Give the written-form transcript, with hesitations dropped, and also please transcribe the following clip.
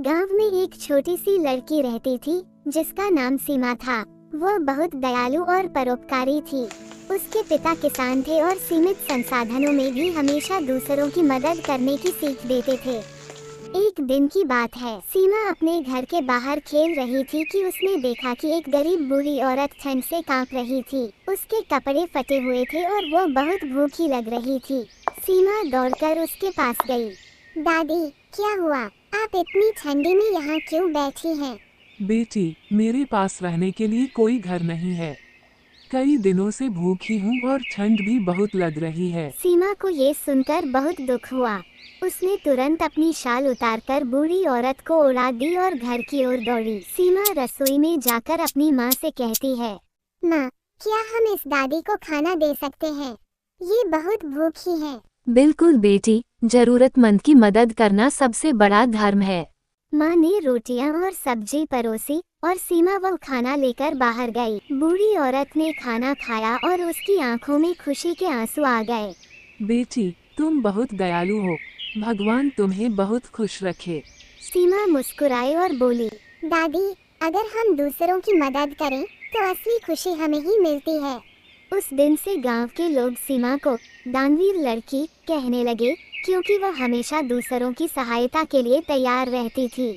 गांव में एक छोटी सी लड़की रहती थी जिसका नाम सीमा था। वो बहुत दयालु और परोपकारी थी। उसके पिता किसान थे और सीमित संसाधनों में भी हमेशा दूसरों की मदद करने की सीख देते थे। एक दिन की बात है, सीमा अपने घर के बाहर खेल रही थी कि उसने देखा कि एक गरीब बूढ़ी औरत ठंड से कांप रही थी। उसके कपड़े फटे हुए थे और वो बहुत भूखी लग रही थी। सीमा दौड़कर उसके पास गई। दादी, क्या हुआ? आप इतनी ठंडी में यहाँ क्यों बैठी हैं? बेटी, मेरे पास रहने के लिए कोई घर नहीं है। कई दिनों से भूखी हूँ और ठंड भी बहुत लग रही है। सीमा को ये सुनकर बहुत दुख हुआ। उसने तुरंत अपनी शाल उतारकर बूढ़ी औरत को उड़ा दी और घर की ओर दौड़ी। सीमा रसोई में जाकर अपनी माँ से कहती है, माँ, क्या हम इस दादी को खाना दे सकते हैं? ये बहुत भूखी है। बिल्कुल बेटी, जरूरतमंद की मदद करना सबसे बड़ा धर्म है। माँ ने रोटियां और सब्जी परोसी और सीमा वो खाना लेकर बाहर गई। बूढ़ी औरत ने खाना खाया और उसकी आंखों में खुशी के आंसू आ गए। बेटी, तुम बहुत दयालु हो। भगवान तुम्हें बहुत खुश रखे। सीमा मुस्कुराई और बोली, दादी, अगर हम दूसरों की मदद करें तो असली खुशी हमें ही मिलती है। उस दिन से गांव के लोग सीमा को दानवीर लड़की कहने लगे, क्योंकि वह हमेशा दूसरों की सहायता के लिए तैयार रहती थी।